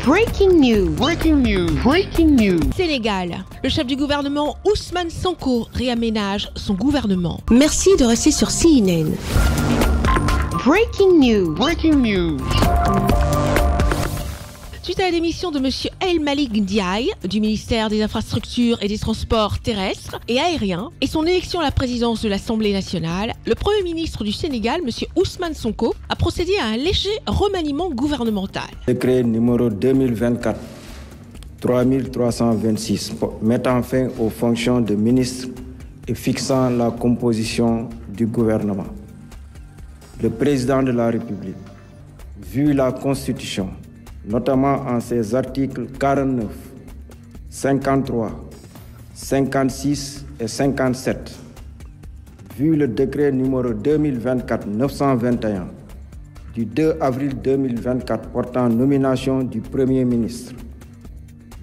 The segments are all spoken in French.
Breaking news. Breaking news. Breaking news. Sénégal. Le chef du gouvernement Ousmane Sonko réaménage son gouvernement. Merci de rester sur CNN. Breaking news. Breaking news. Suite à la démission de M. El Malik Ndiaye du ministère des Infrastructures et des Transports terrestres et aériens et son élection à la présidence de l'Assemblée nationale, le Premier ministre du Sénégal, M. Ousmane Sonko, a procédé à un léger remaniement gouvernemental. Décret numéro 2024-3326 mettant fin aux fonctions de ministre et fixant la composition du gouvernement. Le président de la République, vu la Constitution, notamment en ses articles 49, 53, 56 et 57, vu le décret numéro 2024-921 du 2 avril 2024 portant nomination du Premier ministre,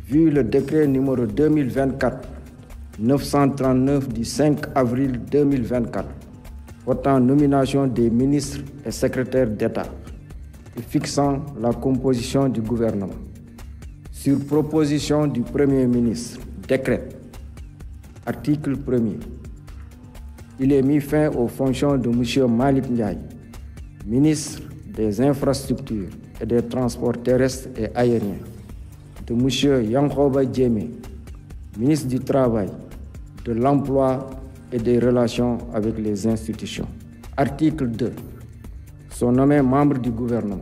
vu le décret numéro 2024-939 du 5 avril 2024 portant nomination des ministres et secrétaires d'État et fixant la composition du gouvernement. Sur proposition du Premier ministre, décret, article 1er, il est mis fin aux fonctions de M. Malik Ndiaye, ministre des Infrastructures et des Transports terrestres et aériens, de M. Yankoba Diémé, ministre du Travail, de l'Emploi et des Relations avec les institutions. Article 2. Sont nommés membres du gouvernement.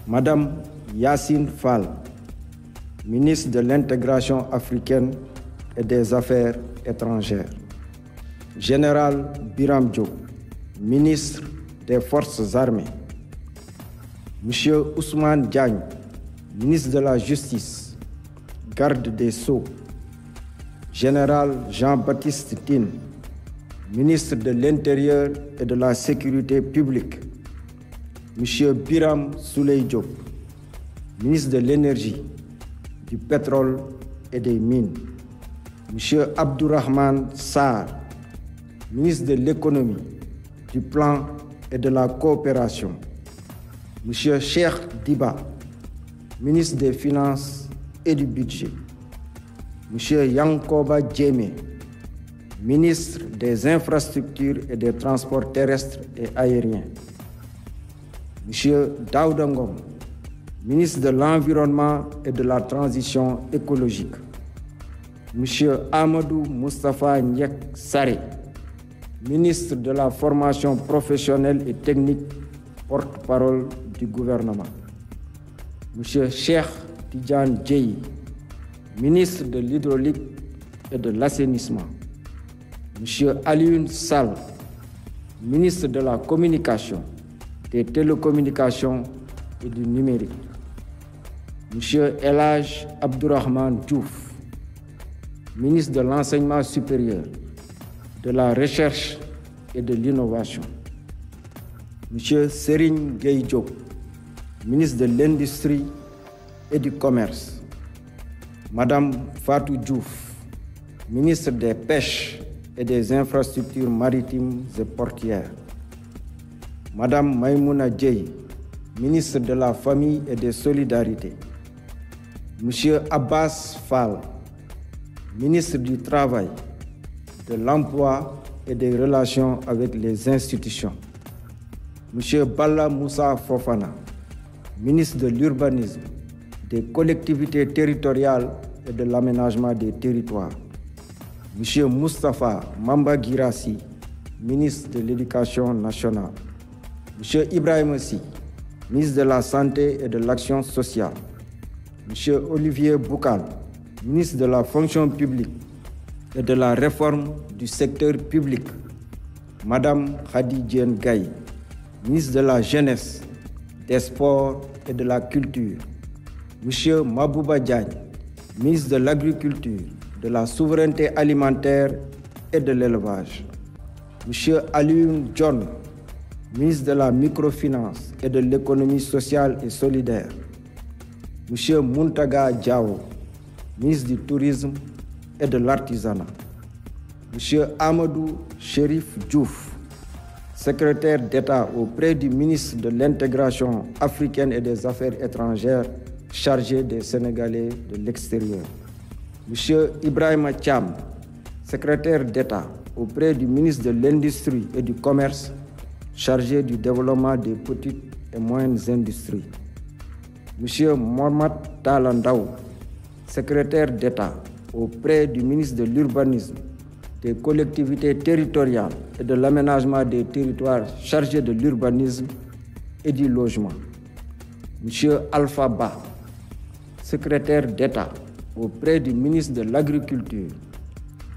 Madame Yassine Fall, ministre de l'Intégration africaine et des Affaires étrangères. Général Biram Diop, ministre des Forces armées. Monsieur Ousmane Diagne, ministre de la Justice, garde des Sceaux. Général Jean-Baptiste Tine, ministre de l'Intérieur et de la Sécurité publique. Monsieur Biram Souley Diop, ministre de l'Énergie, du Pétrole et des Mines. Monsieur Abdourahmane Sarr, ministre de l'Économie, du Plan et de la Coopération. Monsieur Cheikh Diba, ministre des Finances et du Budget. Monsieur Yankoba Diémé, ministre des Infrastructures et des Transports terrestres et aériens. Monsieur Daouda Ngom, ministre de l'Environnement et de la Transition écologique. Monsieur Amadou Moustapha Ndiek Saré, ministre de la Formation professionnelle et technique, porte-parole du gouvernement. Monsieur Cheikh Tidiane Dièye, ministre de l'Hydraulique et de l'Assainissement. Monsieur Alioune Sall, ministre de la Communication, des Télécommunications et du Numérique. Monsieur El Hadj Abdourahmane Diouf, ministre de l'Enseignement supérieur, de la Recherche et de l'Innovation. Monsieur Serigne Gueye Diop, ministre de l'Industrie et du Commerce. Madame Fatou Diouf, ministre des Pêches et des Infrastructures maritimes et portuaires. Madame Maïmouna Dièye, ministre de la Famille et des Solidarités. Monsieur Abbas Fall, ministre du Travail, de l'Emploi et des Relations avec les institutions. Monsieur Balla Moussa Fofana, ministre de l'Urbanisme, des collectivités territoriales et de l'aménagement des territoires. Monsieur Moustapha Mamba Guirassi, ministre de l'Éducation nationale. Monsieur Ibrahim Sy, ministre de la Santé et de l'Action sociale. Monsieur Olivier Boukal, ministre de la Fonction publique et de la Réforme du secteur public. Madame Khady Diène Gaye, ministre de la Jeunesse, des Sports et de la Culture. Monsieur Mabouba Diagne, ministre de l'Agriculture, de la Souveraineté alimentaire et de l'Élevage. Monsieur Alioune John, ministre de la Microfinance et de l'Économie sociale et solidaire. Monsieur Muntaga Diawo, ministre du Tourisme et de l'Artisanat. Monsieur Amadou Chérif Diouf, secrétaire d'État auprès du ministre de l'Intégration africaine et des Affaires étrangères, chargé des Sénégalais de l'extérieur. Monsieur Ibrahima Thiam, secrétaire d'État auprès du ministre de l'Industrie et du Commerce, chargé du développement des petites et moyennes industries. Monsieur Mohamed Talandaou, secrétaire d'État auprès du ministre de l'Urbanisme, des collectivités territoriales et de l'aménagement des territoires, chargé de l'urbanisme et du logement. Monsieur Alpha Ba, secrétaire d'État auprès du ministre de l'Agriculture,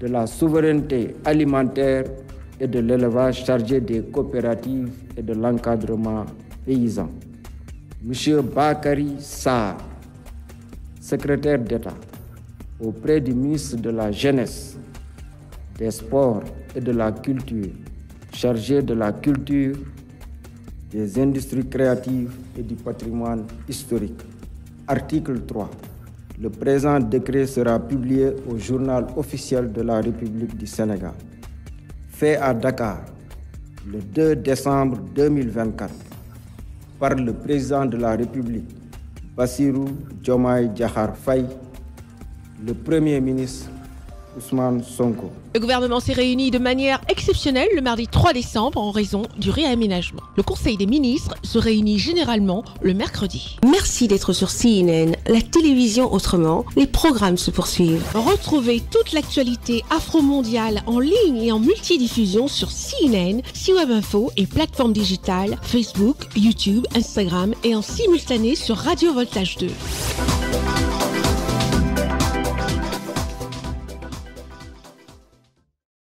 de la souveraineté alimentaire et de l'élevage, chargé des coopératives et de l'encadrement paysan. Monsieur Bakary Sarr, secrétaire d'État auprès du ministre de la Jeunesse, des Sports et de la Culture, chargé de la culture, des industries créatives et du patrimoine historique. Article 3. Le présent décret sera publié au journal officiel de la République du Sénégal. Fait à Dakar le 2 décembre 2024 par le président de la République, Bassirou Diomaye Diakhar Faye, le Premier ministre Ousmane Sonko. Le gouvernement s'est réuni de manière exceptionnelle le mardi 3 décembre en raison du réaménagement. Le Conseil des ministres se réunit généralement le mercredi. Merci d'être sur CNN, la télévision autrement. Les programmes se poursuivent. Retrouvez toute l'actualité afro-mondiale en ligne et en multidiffusion sur CNN, C-Web Info et plateformes digitales, Facebook, YouTube, Instagram et en simultané sur Radio Voltage 2.